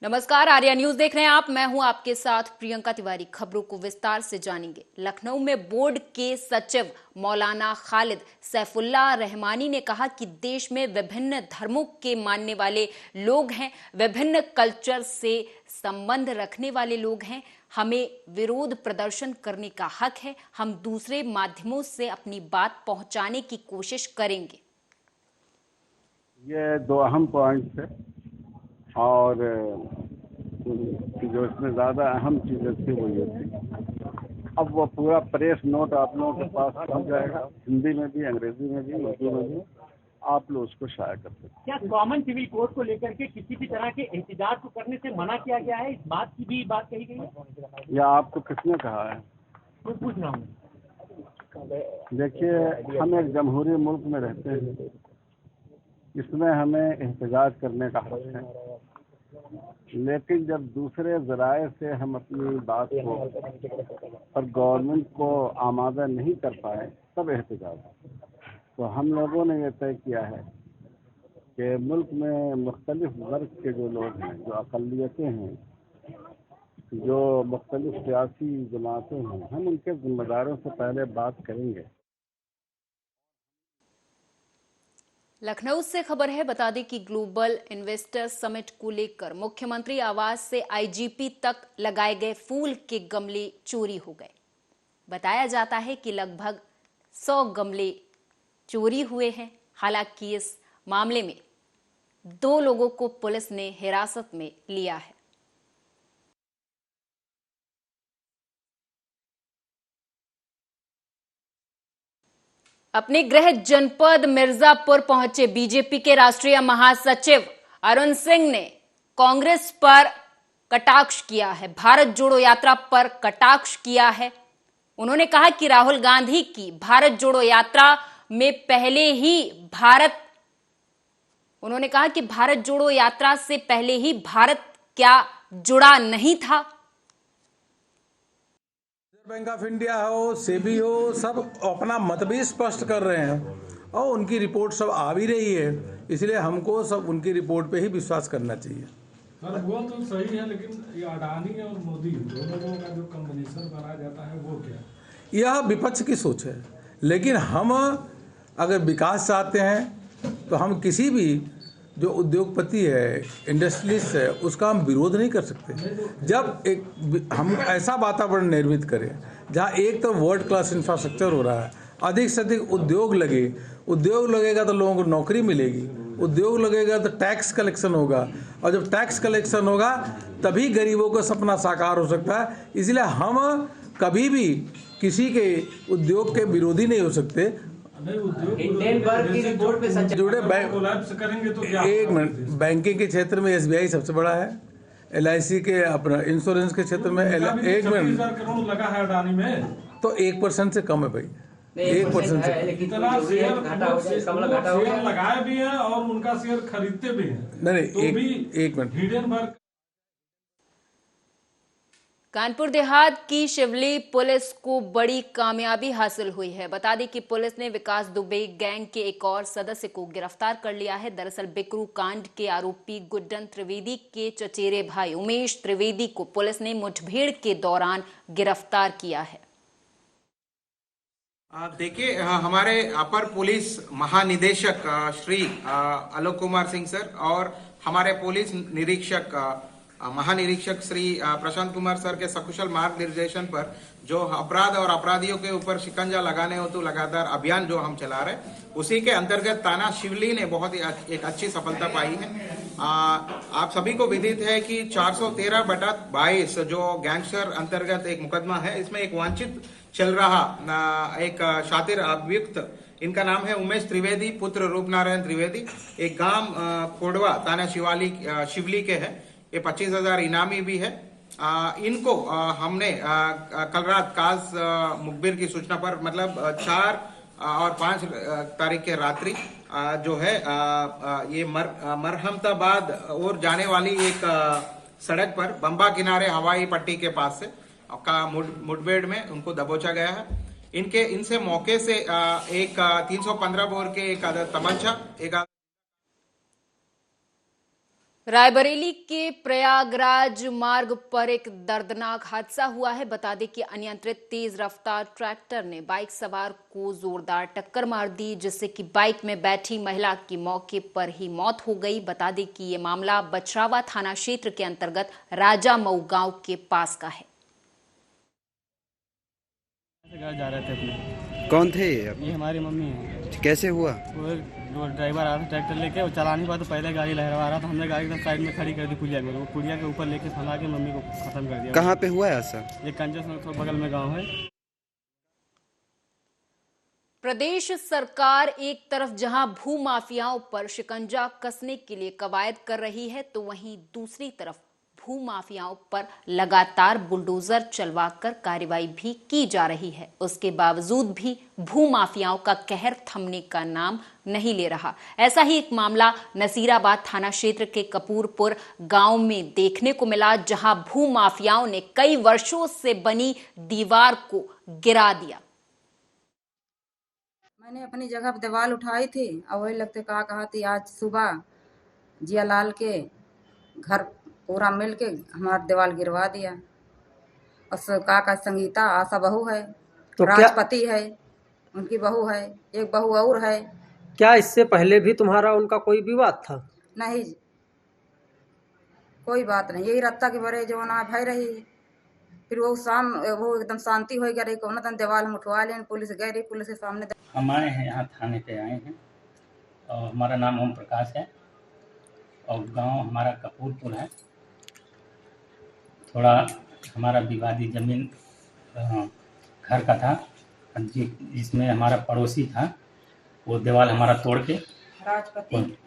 नमस्कार, आर्या न्यूज देख रहे हैं आप। मैं हूं आपके साथ प्रियंका तिवारी। खबरों को विस्तार से जानेंगे। लखनऊ में बोर्ड के सचिव मौलाना खालिद सैफुल्लाह रहमानी ने कहा कि देश में विभिन्न धर्मों के मानने वाले लोग हैं, विभिन्न कल्चर से संबंध रखने वाले लोग हैं। हमें विरोध प्रदर्शन करने का हक है। हम दूसरे माध्यमों से अपनी बात पहुंचाने की कोशिश करेंगे। ये दो अहम पॉइंट्स है और जो इसमें ज़्यादा अहम चीज़ें थी वो ये थी। अब वो पूरा प्रेस नोट आप लोगों के पास पहुंच जाएगा, हिंदी में भी, अंग्रेजी में भी, उर्दू में भी। आप लोग उसको शाया कर सकते हैं। क्या कॉमन सिविल कोड को लेकर के किसी भी तरह के एहतजाज को करने से मना किया गया है? इस बात की भी बात कही गई है या आपको किसने कहा है? मैं पूछ रहा हूँ। देखिए, हम एक जमहूरी मुल्क में रहते हैं, इसमें हमें एहतजाज करने का हक है, लेकिन जब दूसरे ज़राए से हम अपनी बात को और गवर्नमेंट को आमादा नहीं कर पाए तब एहतजाज। तो हम लोगों ने ये तय किया है कि मुल्क में मुख्तलिफ वर्ग के जो लोग हैं, जो अक़लियतें हैं, जो मुख्तलिफ सियासी जमातें हैं, हम उनके ज़िम्मेदारों से पहले बात करेंगे। लखनऊ से खबर है। बता दें कि ग्लोबल इन्वेस्टर समिट को लेकर मुख्यमंत्री आवास से आईजीपी तक लगाए गए फूल के गमले चोरी हो गए। बताया जाता है कि लगभग 100 गमले चोरी हुए हैं। हालांकि इस मामले में 2 लोगों को पुलिस ने हिरासत में लिया है। अपने गृह जनपद मिर्जापुर पहुंचे बीजेपी के राष्ट्रीय महासचिव अरुण सिंह ने कांग्रेस पर कटाक्ष किया है। भारत जोड़ो यात्रा पर कटाक्ष किया है। उन्होंने कहा कि राहुल गांधी की भारत जोड़ो यात्रा में भारत जोड़ो यात्रा से पहले ही भारत क्या जुड़ा नहीं था। बैंक ऑफ इंडिया हो, सेबी हो, सब अपना मत भी स्पष्ट कर रहे हैं और उनकी रिपोर्ट सब आ भी रही है, इसलिए हमको सब उनकी रिपोर्ट पे ही विश्वास करना चाहिए। सर वो तो सही है, लेकिन ये अडानी और मोदी दोनों का जो कॉम्बिनेशन बनाया जाता है वो क्या? यह विपक्ष की सोच है, लेकिन हम अगर विकास चाहते हैं तो हम किसी भी जो उद्योगपति है, इंडस्ट्रियलिस्ट है, उसका हम विरोध नहीं कर सकते। जब हम ऐसा वातावरण निर्मित करें जहाँ एक तो वर्ल्ड क्लास इंफ्रास्ट्रक्चर हो रहा है, अधिक से अधिक उद्योग लगेगा तो लोगों को नौकरी मिलेगी, उद्योग लगेगा तो टैक्स कलेक्शन होगा, और जब टैक्स कलेक्शन होगा तभी गरीबों का सपना साकार हो सकता है। इसलिए हम कभी भी किसी के उद्योग के विरोधी नहीं हो सकते। जुड़े करेंगे तो क्या? एक मिनट, बैंकिंग के क्षेत्र में एसबीआई सबसे बड़ा है, LIC के अपना इंश्योरेंस के क्षेत्र में 1 करोड़ लगा है अडानी में, तो 1% से कम है भाई, 1% से इतना शेयर लगाए भी है और उनका शेयर खरीदते भी हैं। नहीं, तो एक मिनट। हिडेनबर्ग कानपुर देहात की शिवली पुलिस को बड़ी कामयाबी हासिल हुई है। बता दें कि पुलिस ने विकास दुबे गैंग के एक और सदस्य को गिरफ्तार कर लिया है। दरअसल बिकरू कांड के आरोपी गुड्डन त्रिवेदी के चचेरे भाई उमेश त्रिवेदी को पुलिस ने मुठभेड़ के दौरान गिरफ्तार किया है। देखिए, हमारे अपर पुलिस महानिदेशक श्री आलोक कुमार सिंह सर और हमारे पुलिस निरीक्षक महानिरीक्षक श्री प्रशांत कुमार सर के सकुशल मार्गनिर्देशन पर जो अपराध और अपराधियों के ऊपर शिकंजा लगाने हेतु लगातार अभियान जो हम चला रहे, उसी के अंतर्गत थाना शिवली ने बहुत ही एक अच्छी सफलता पाई है। आप सभी को विदित है कि 413/22 जो गैंगस्टर अंतर्गत एक मुकदमा है, इसमें एक वांछित चल रहा एक शातिर अभियुक्त, इनका नाम है उमेश त्रिवेदी पुत्र रूपनारायण त्रिवेदी, एक गांव कोडवा थाना शिवली के है। ये 25,000 इनामी भी है। इनको हमने कल रात काज मुखबिर की सूचना पर, मतलब 4 और 5 तारीख के रात्रि जो है ये मरहमताबाद और जाने वाली एक सड़क पर बंबा किनारे हवाई पट्टी के पास से का मुठभेड़ में उनको दबोचा गया है। इनसे मौके से एक 315 बोर के एक तमंचा, एक रायबरेली के प्रयागराज मार्ग पर एक दर्दनाक हादसा हुआ है। बता दें कि अनियंत्रित तेज रफ्तार ट्रैक्टर ने बाइक सवार को जोरदार टक्कर मार दी, जिससे कि बाइक में बैठी महिला की मौके पर ही मौत हो गई। बता दें कि ये मामला बछरावा थाना क्षेत्र के अंतर्गत राजा मऊ गांव के पास का है। घर जा रहे थे अपने। कौन थे ये? ये हमारी मम्मी है। कैसे हुआ? वो ड्राइवर आ रहा था ट्रैक्टर लेके, वो चला नहीं पाया तो पहले गाड़ी लहरा रहा था। हमने गाड़ी एकदम साइड में खड़ी कर दी पुलिया में, वो पुलिया के ऊपर लेके फंसा के मम्मी को खत्म कर दिया। कहाँ पे हुआ है ऐसा? ये कंजस बगल में गाँव है। प्रदेश सरकार एक तरफ जहां भू माफियाओं पर शिकंजा कसने के लिए कवायद कर रही है, तो वहीं दूसरी तरफ भू माफियाओं पर लगातार बुलडोजर चलवाकर कार्रवाई भी की जा रही है। उसके बावजूद भी भू माफियाओं का कहर थमने का नाम नहीं ले रहा। ऐसा ही एक मामला नसीराबाद थाना क्षेत्र के कपूरपुर गांव में देखने को मिला, जहां भू माफियाओं ने कई वर्षों से बनी दीवार को गिरा दिया। मैंने अपनी जगह पर दीवार उठाई थी और वही लगते कहा थी आज सुबह जियालाल के घर पूरा मिल के हमारा दीवार गिरवा दिया। और का संगीता आशा बहू है, तो राजपति है, उनकी बहू है, एक बहू और है। क्या इससे पहले भी तुम्हारा उनका कोई विवाद था? नहीं, कोई बात नहीं। यही रत्ता के बड़े जो ना भाई रही। फिर वो एकदम शांति हो गई। कौन तन दीवार में उठवा लें, पुलिस गई रही, पुलिस के सामने हम आए हैं यहाँ थाने पे आए हैं और हमारा नाम ओम प्रकाश है और गांव हमारा कपूरपुर है। थोड़ा हमारा विवादी जमीन घर का था, जिसमें हमारा पड़ोसी था, वो दीवार हमारा तोड़ के राजपति।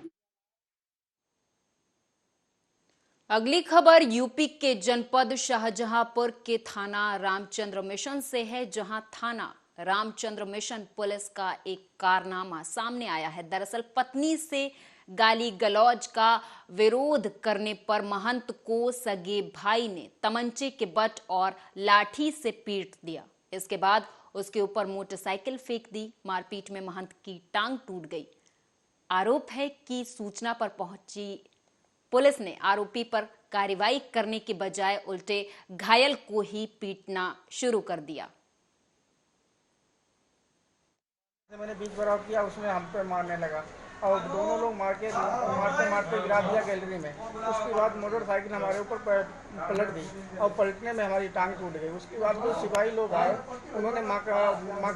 अगली खबर यूपी के जनपद शाहजहांपुर के थाना रामचंद्र मिशन से है, जहां थाना रामचंद्र मिशन पुलिस का एक कारनामा सामने आया है। दरअसल पत्नी से गाली गलौज का विरोध करने पर महंत को सगे भाई ने तमंचे के बट और लाठी से पीट दिया। इसके बाद उसके ऊपर मोटरसाइकिल फेंक दी। मारपीट में महंत की टांग टूट गई। आरोप है कि सूचना पर पहुंची पुलिस ने आरोपी पर कार्रवाई करने के बजाय उल्टे घायल को ही पीटना शुरू कर दिया। मैंने बीच बराव किया, उसमें हम पे मारने लगा और दोनों लोग मारते मारते गिरा दिया गैलरी में। उसके बाद मोटरसाइकिल हमारे ऊपर पलट दी और पलटने में हमारी टांग टूट गई। उसके बाद कुछ सिपाही लोग आए, उन्होंने माँ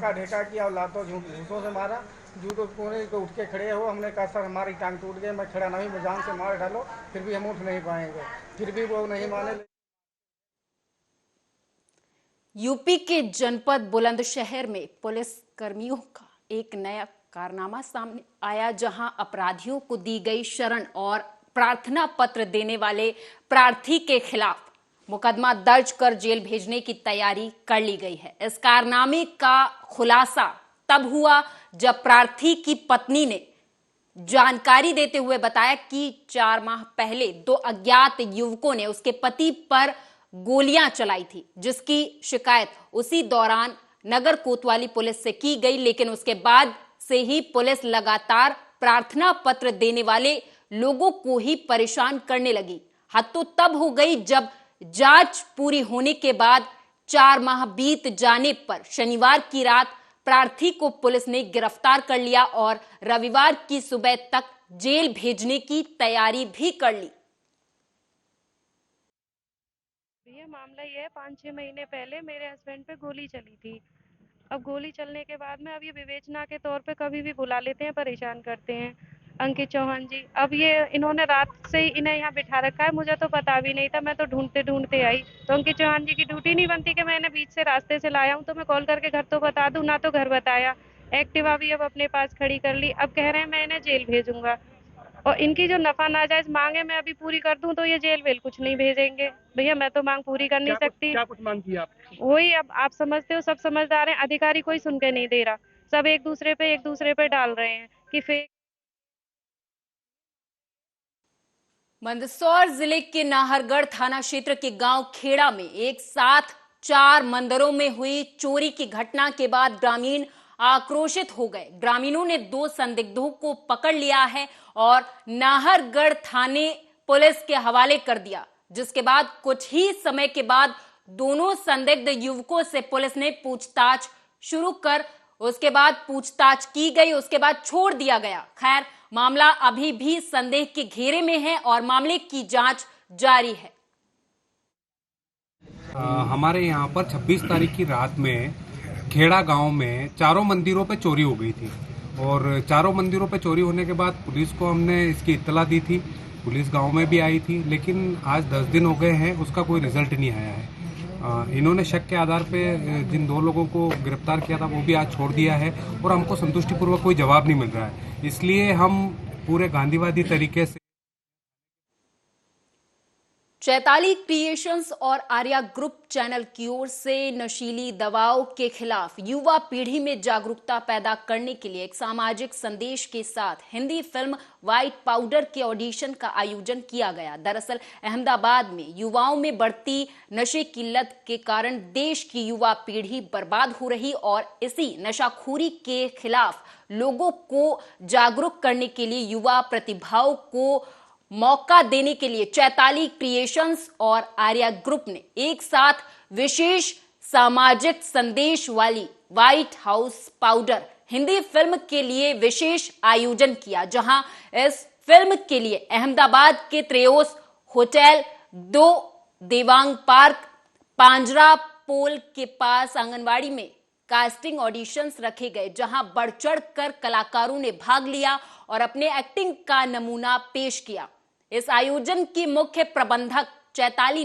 का ढेका किया और लातों झूठों से मारा। जूतों कोने को उठ के खड़े हो, हमने कहा सर हमारी टांग टूट गई, मैं खड़ा नहीं, मैं जान से मार डालो, फिर भी हम उठ नहीं पाएंगे। फिर भी वो नहीं माने। यूपी के जनपद बुलंदशहर में पुलिस कर्मियों का एक नया कारनामा सामने आया, जहां अपराधियों को दी गई शरण और प्रार्थना पत्र देने वाले प्रार्थी के खिलाफ मुकदमा दर्ज कर जेल भेजने की तैयारी कर ली गई है। इस कारनामे का खुलासा तब हुआ जब प्रार्थी की पत्नी ने जानकारी देते हुए बताया कि 4 माह पहले 2 अज्ञात युवकों ने उसके पति पर गोलियां चलाई थी, जिसकी शिकायत उसी दौरान नगर कोतवाली पुलिस से की गई। लेकिन उसके बाद से ही पुलिस लगातार प्रार्थना पत्र देने वाले लोगों को ही परेशान करने लगी। हद तो तब हो गई जब जांच पूरी होने के बाद 4 माह बीत जाने पर शनिवार की रात प्रार्थी को पुलिस ने गिरफ्तार कर लिया और रविवार की सुबह तक जेल भेजने की तैयारी भी कर ली। ये मामला ये है, 5-6 महीने पहले मेरे हस्बैंड पे गोली चली थी। अब गोली चलने के बाद में अब ये विवेचना के तौर पे कभी भी बुला लेते हैं, परेशान करते हैं। अंकित चौहान जी, अब ये इन्होंने रात से ही इन्हें यहाँ बिठा रखा है, मुझे तो पता भी नहीं था, मैं तो ढूंढते ढूंढते आई। तो अंकित चौहान जी की ड्यूटी नहीं बनती कि मैं इन्हें बीच से रास्ते से लाया हूँ तो मैं कॉल करके घर तो बता दूं, ना तो घर बताया। एक्टिवा भी अब अपने पास खड़ी कर ली। अब कह रहे हैं मैं इन्हें जेल भेजूंगा और इनकी जो नफा नाजायज मांग है मैं अभी पूरी कर दूं तो ये जेल वेल कुछ नहीं भेजेंगे। भैया मैं तो मांग पूरी कर नहीं सकती। क्या कुछ मांग की आप? वही, अब आप समझते हो, सब समझदार हैं, अधिकारी कोई सुन के नहीं दे रहा, सब एक दूसरे पे डाल रहे हैं कि फेक। मंदसौर जिले के नाहरगढ़ थाना क्षेत्र के गांव खेड़ा में एक साथ 4 मंदिरों में हुई चोरी की घटना के बाद ग्रामीण आक्रोशित हो गए। ग्रामीणों ने 2 संदिग्धों को पकड़ लिया है और नाहरगढ़ थाने पुलिस के हवाले कर दिया, जिसके बाद कुछ ही समय के बाद दोनों संदिग्ध युवकों से पुलिस ने पूछताछ शुरू कर उसके बाद पूछताछ की गई, उसके बाद छोड़ दिया गया। खैर, मामला अभी भी संदेह के घेरे में है और मामले की जांच जारी है। हमारे यहाँ पर 26 तारीख की रात में खेड़ा गांव में चारों मंदिरों पे चोरी हो गई थी और चारों मंदिरों पे चोरी होने के बाद पुलिस को हमने इसकी इत्तला दी थी। पुलिस गांव में भी आई थी, लेकिन आज 10 दिन हो गए हैं, उसका कोई रिजल्ट नहीं आया है। इन्होंने शक के आधार पे जिन 2 लोगों को गिरफ्तार किया था वो भी आज छोड़ दिया है और हमको संतुष्टिपूर्वक कोई जवाब नहीं मिल रहा है। इसलिए हम पूरे गांधीवादी तरीके से चैताली क्रिएशंस और आर्या ग्रुप चैनल की ओर से नशीली दवाओं के खिलाफ युवा पीढ़ी में जागरूकता पैदा करने के लिए एक सामाजिक संदेश के साथ हिंदी फिल्म व्हाइट पाउडर के ऑडिशन का आयोजन किया गया। दरअसल अहमदाबाद में युवाओं में बढ़ती नशे की लत के कारण देश की युवा पीढ़ी बर्बाद हो रही और इसी नशाखोरी के खिलाफ लोगों को जागरूक करने के लिए युवा प्रतिभाओं को मौका देने के लिए चैताली क्रिएशंस और आर्या ग्रुप ने एक साथ विशेष सामाजिक संदेश वाली white house powder Hindi film के लिए विशेष आयोजन किया, जहां इस फिल्म के लिए अहमदाबाद के त्रेओस होटल 2 देवांग पार्क पांजरा पोल के पास आंगनवाड़ी में कास्टिंग ऑडिशंस रखे गए, जहां बढ़ चढ़ कर कलाकारों ने भाग लिया और अपने एक्टिंग का नमूना पेश किया। इस आयोजन की मुख्य प्रबंधक चैताली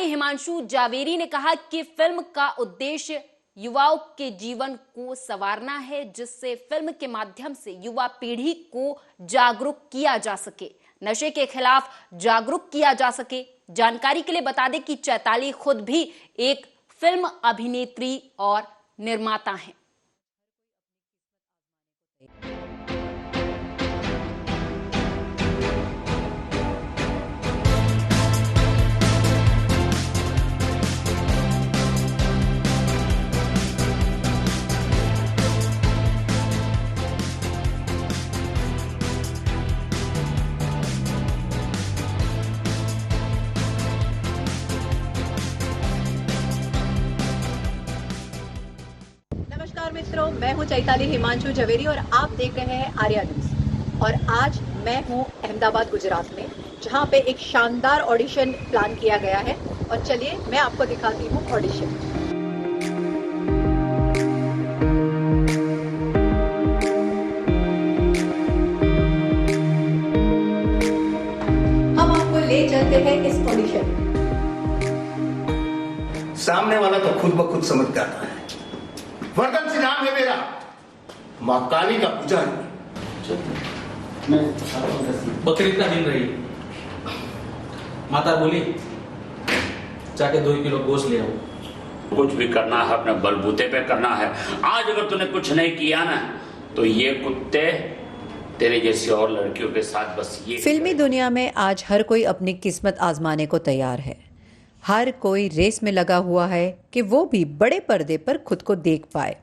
हिमांशु जावेरी ने कहा कि फिल्म का उद्देश्य युवाओं के जीवन को संवारना है, जिससे फिल्म के माध्यम से युवा पीढ़ी को जागरूक किया जा सके, नशे के खिलाफ जागरूक किया जा सके। जानकारी के लिए बता दें कि चैताली खुद भी एक फिल्म अभिनेत्री और निर्माता हैं। मित्रों, मैं हूं चैताली हिमांशु जवेरी और आप देख रहे हैं आर्या न्यूज़। और आज मैं हूं अहमदाबाद गुजरात में, जहां पे एक शानदार ऑडिशन प्लान किया गया है और चलिए मैं आपको दिखाती हूं ऑडिशन। हम आपको ले चलते हैं इस ऑडिशन। सामने वाला तो खुद ब खुद समझ जाता है। वर्धन सिंह नाम है मेरा, माँ काली का पुजारी। बकरी का दिन रही, माता बोली जाके 2 किलो गोश्त ले आओ। कुछ भी करना है अपने बलबूते पे करना है। आज अगर तूने कुछ नहीं किया ना तो ये कुत्ते तेरे जैसी और लड़कियों के साथ बस ये। फिल्मी दुनिया में आज हर कोई अपनी किस्मत आजमाने को तैयार है। हर कोई रेस में लगा हुआ है कि वो भी बड़े पर्दे पर खुद को देख पाए।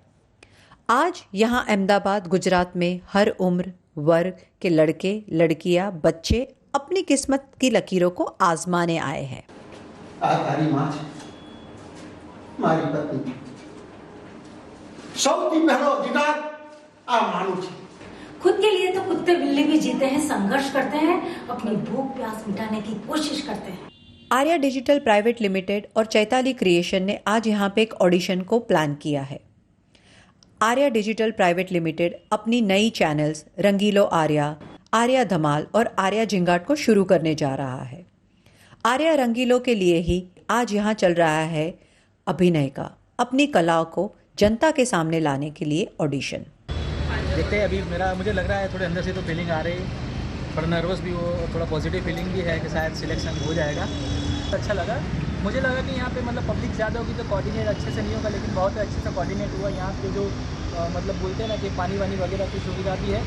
आज यहाँ अहमदाबाद गुजरात में हर उम्र वर्ग के लड़के लड़कियाँ बच्चे अपनी किस्मत की लकीरों को आजमाने आए हैं। तारी माँ मारी पत्नी सौती पहलो दीदार आ मानू छे। खुद के लिए तो कुत्ते बिल्ली भी जीते हैं, संघर्ष करते हैं, अपनी भूख प्यास मिटाने की कोशिश करते हैं। आर्या डिजिटल प्राइवेट लिमिटेड और चैताली क्रिएशन ने आज यहाँ पे एक ऑडिशन को प्लान किया है। आर्या डिजिटल प्राइवेट लिमिटेड अपनी नई चैनल्स रंगीलो आर्या, आर्या धमाल और आर्या झिंगाट को शुरू करने जा रहा है। आर्या रंगीलो के लिए ही आज यहाँ चल रहा है अभिनय का, अपनी कलाओं को जनता के सामने लाने के लिए ऑडिशन। देखते हैं, अभी मुझे लग रहा है थोड़े अंदर से तो फीलिंग आ रही है, थोड़ा नर्वस भी हो, थोड़ा पॉजिटिव फीलिंग भी है कि शायद सिलेक्शन हो जाएगा। अच्छा लगा, मुझे लगा कि यहाँ पे मतलब पब्लिक ज़्यादा होगी तो कोऑर्डिनेट अच्छे से नहीं होगा, लेकिन बहुत अच्छे से कोऑर्डिनेट हुआ। यहाँ पे जो मतलब बोलते हैं ना कि पानी वानी वगैरह की सुविधा भी है।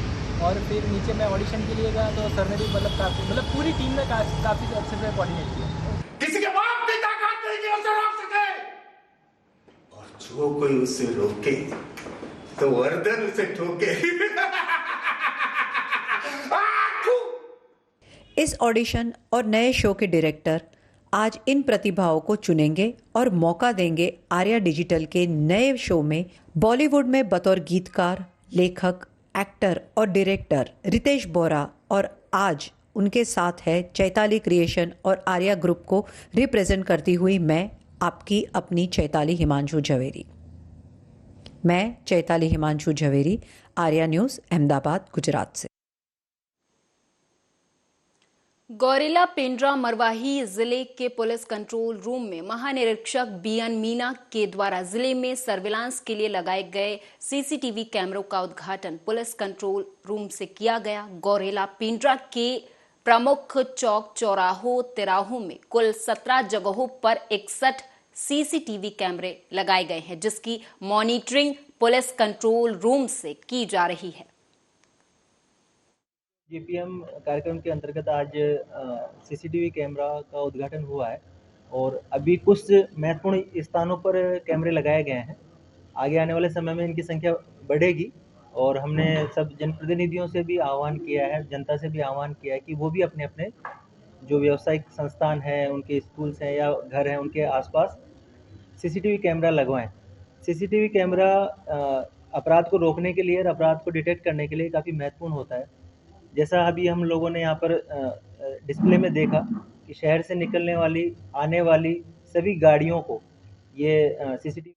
और फिर नीचे मैं ऑडिशन के लिए गया तो सर ने भी मतलब पूरी टीम ने काफ़ी अच्छे से कोऑर्डिनेट किया। किसी के बाप की ताकत नहीं कि उसे रोक सके, और जो कोई उसे रोके तो वर्धन उसे ठोके। इस ऑडिशन और नए शो के डायरेक्टर आज इन प्रतिभाओं को चुनेंगे और मौका देंगे आर्या डिजिटल के नए शो में बॉलीवुड में बतौर गीतकार, लेखक, एक्टर और डायरेक्टर रितेश बोरा, और आज उनके साथ है चैताली क्रिएशन और आर्या ग्रुप को रिप्रेजेंट करती हुई मैं आपकी अपनी चैताली हिमांशु झवेरी। मैं चैताली हिमांशु झवेरी, आर्या न्यूज़, अहमदाबाद, गुजरात से। गौरेला पेंड्रा मरवाही जिले के पुलिस कंट्रोल रूम में महानिरीक्षक बीएन मीना के द्वारा जिले में सर्विलांस के लिए लगाए गए सीसीटीवी कैमरों का उद्घाटन पुलिस कंट्रोल रूम से किया गया। गौरेला पेंड्रा के प्रमुख चौक चौराहों तिराहों में कुल 17 जगहों पर 61 सीसीटीवी कैमरे लगाए गए हैं, जिसकी मॉनिटरिंग पुलिस कंट्रोल रूम से की जा रही है। जीपीएम कार्यक्रम के अंतर्गत आज सीसीटीवी कैमरा का उद्घाटन हुआ है और अभी कुछ महत्वपूर्ण स्थानों पर कैमरे लगाए गए हैं। आगे आने वाले समय में इनकी संख्या बढ़ेगी और हमने सब जनप्रतिनिधियों से भी आह्वान किया है, जनता से भी आह्वान किया है कि वो भी अपने अपने जो व्यावसायिक संस्थान हैं, उनके स्कूल्स हैं या घर हैं, उनके आसपास सीसीटीवी कैमरा लगवाएं। सीसीटीवी कैमरा अपराध को रोकने के लिए और अपराध को डिटेक्ट करने के लिए काफ़ी महत्वपूर्ण होता है। जैसा अभी हम लोगों ने यहाँ पर डिस्प्ले में देखा कि शहर से निकलने वाली, आने वाली सभी गाड़ियों को ये सीसीटीवी।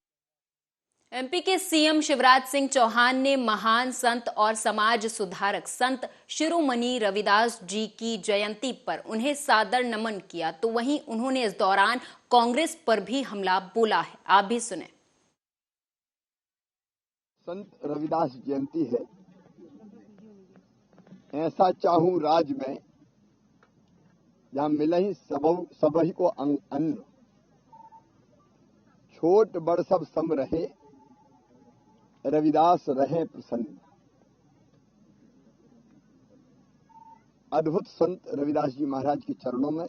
एमपी के सीएम शिवराज सिंह चौहान ने महान संत और समाज सुधारक संत शिरोमणि रविदास जी की जयंती पर उन्हें सादर नमन किया, तो वहीं उन्होंने इस दौरान कांग्रेस पर भी हमला बोला है। आप भी सुने। संत रविदास जयंती है, ऐसा चाहूं राज में जहां मिले ही सबही को अन्न, छोट बड़ सब सम रहे, रविदास रहे प्रसन्न। अद्भुत संत रविदास जी महाराज के चरणों में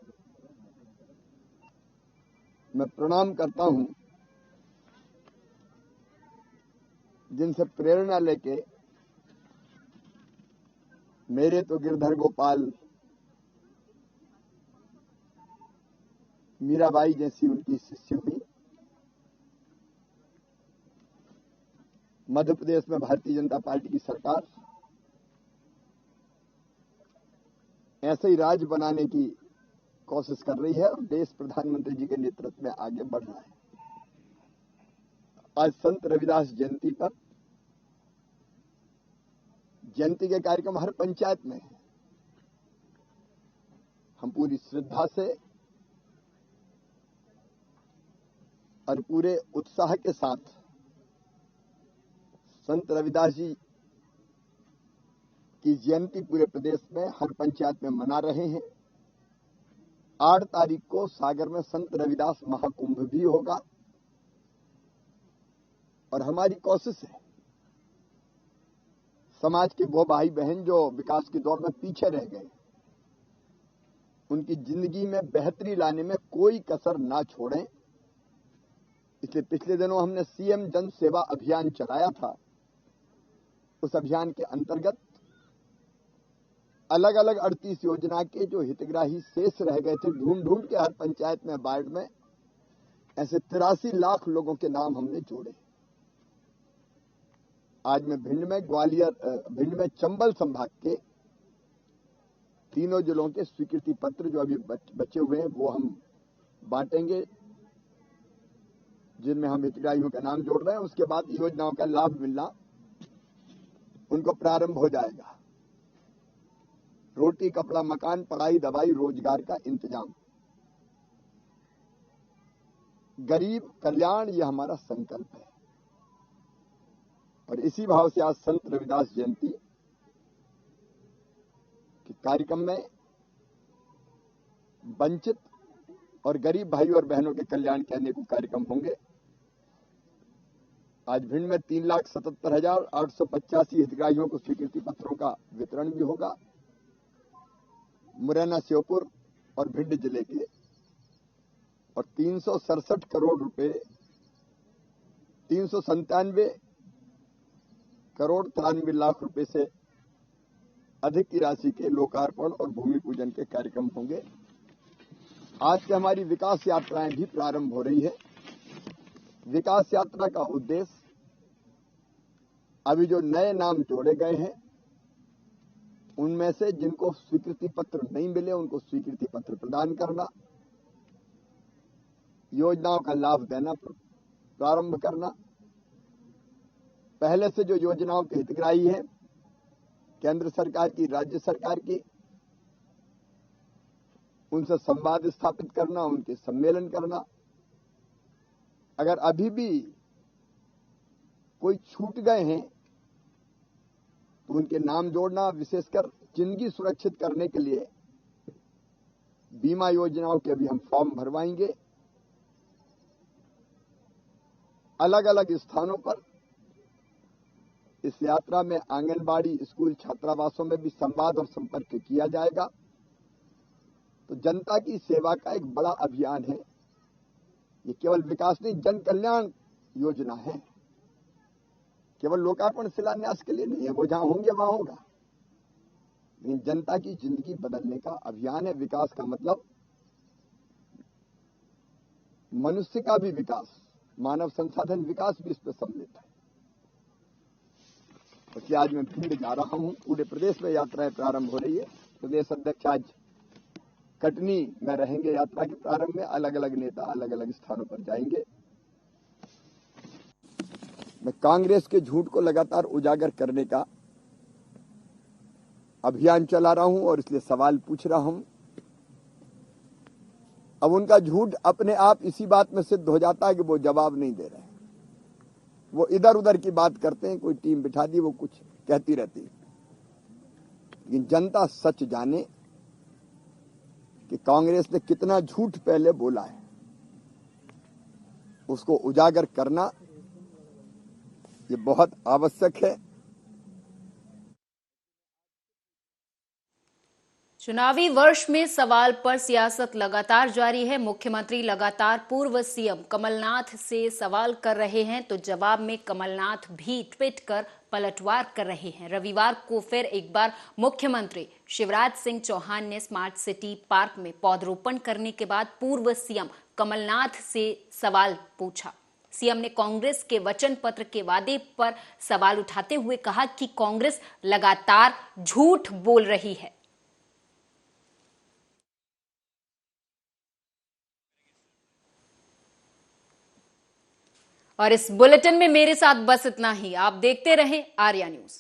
मैं प्रणाम करता हूं, जिनसे प्रेरणा लेके मेरे तो गिरधर गोपाल, मीराबाई जैसी उनकी शिष्य हुई। मध्य प्रदेश में भारतीय जनता पार्टी की सरकार ऐसे ही राज बनाने की कोशिश कर रही है और देश प्रधानमंत्री जी के नेतृत्व में आगे बढ़ रहा है। आज संत रविदास जयंती पर जयंती के कार्यक्रम हर पंचायत में है। हम पूरी श्रद्धा से और पूरे उत्साह के साथ संत रविदास जी की जयंती पूरे प्रदेश में हर पंचायत में मना रहे हैं। 8 तारीख को सागर में संत रविदास महाकुंभ भी होगा और हमारी कोशिश है समाज के वो भाई बहन जो विकास के दौर में पीछे रह गए, उनकी जिंदगी में बेहतरी लाने में कोई कसर ना छोड़ें। इसलिए पिछले दिनों हमने सीएम जन सेवा अभियान चलाया था। उस अभियान के अंतर्गत अलग अलग 38 योजना के जो हितग्राही शेष रह गए थे, ढूंढ ढूंढ के हर पंचायत में, वार्ड में ऐसे 83 लाख लोगों के नाम हमने जोड़े। आज मैं भिंड में चंबल संभाग के तीनों जिलों के स्वीकृति पत्र जो अभी बचे हुए हैं वो हम बांटेंगे, जिनमें हम हितग्राहियों का नाम जोड़ रहे हैं। उसके बाद योजनाओं का लाभ मिलना उनको प्रारंभ हो जाएगा। रोटी, कपड़ा, मकान, पढ़ाई, दवाई, रोजगार का इंतजाम, गरीब कल्याण, ये हमारा संकल्प है। और इसी भाव से आज संत रविदास जयंती के कार्यक्रम में वंचित और गरीब भाई और बहनों के कल्याण के अनेक कार्यक्रम होंगे। आज भिंड में 3,77,885 हितग्राहियों को स्वीकृति पत्रों का वितरण भी होगा। मुरैना, श्योपुर और भिंड जिले के और 367 करोड़ रुपए 397 करोड़ 93 लाख रुपए से अधिक की राशि के लोकार्पण और भूमि पूजन के कार्यक्रम होंगे। आज से हमारी विकास यात्राएं भी प्रारंभ हो रही है। विकास यात्रा का उद्देश्य अभी जो नए नाम जोड़े गए हैं उनमें से जिनको स्वीकृति पत्र नहीं मिले उनको स्वीकृति पत्र प्रदान करना, योजनाओं का लाभ देना प्रारंभ करना, पहले से जो योजनाओं के हितग्राही हैं केंद्र सरकार की, राज्य सरकार की, उनसे संवाद स्थापित करना, उनके सम्मेलन करना। अगर अभी भी कोई छूट गए हैं तो उनके नाम जोड़ना, विशेषकर जिंदगी सुरक्षित करने के लिए बीमा योजनाओं के भी हम फॉर्म भरवाएंगे। अलग अलग स्थानों पर इस यात्रा में आंगनबाड़ी, स्कूल, छात्रावासों में भी संवाद और संपर्क किया जाएगा। तो जनता की सेवा का एक बड़ा अभियान है। ये केवल विकास नहीं, जन कल्याण योजना है। केवल लोकार्पण शिलान्यास के लिए नहीं है, वो जहां होंगे वहां होगा, लेकिन जनता की जिंदगी बदलने का अभियान है। विकास का मतलब मनुष्य का भी विकास, मानव संसाधन विकास भी इस पर सम्मिलित है। तो आज मैं भिंड जा रहा हूं, पूरे प्रदेश में यात्राएं प्रारंभ हो रही है। प्रदेश अध्यक्ष आज कटनी में रहेंगे यात्रा के प्रारंभ में, अलग अलग नेता अलग अलग स्थानों पर जाएंगे। मैं कांग्रेस के झूठ को लगातार उजागर करने का अभियान चला रहा हूं और इसलिए सवाल पूछ रहा हूं। अब उनका झूठ अपने आप इसी बात में सिद्ध हो जाता है कि वो जवाब नहीं दे रहे हैं। वो इधर उधर की बात करते हैं, कोई टीम बिठा दी वो कुछ कहती रहती है। लेकिन जनता सच जाने कि कांग्रेस ने कितना झूठ पहले बोला है, उसको उजागर करना ये बहुत आवश्यक है। चुनावी वर्ष में सवाल पर सियासत लगातार जारी है। मुख्यमंत्री लगातार पूर्व सीएम कमलनाथ से सवाल कर रहे हैं तो जवाब में कमलनाथ भी ट्वीट कर पलटवार कर रहे हैं। रविवार को फिर एक बार मुख्यमंत्री शिवराज सिंह चौहान ने स्मार्ट सिटी पार्क में पौधरोपण करने के बाद पूर्व सीएम कमलनाथ से सवाल पूछा। सीएम ने कांग्रेस के वचन पत्र के वादे पर सवाल उठाते हुए कहा कि कांग्रेस लगातार झूठ बोल रही है। और इस बुलेटिन में मेरे साथ बस इतना ही। आप देखते रहें आर्या न्यूज।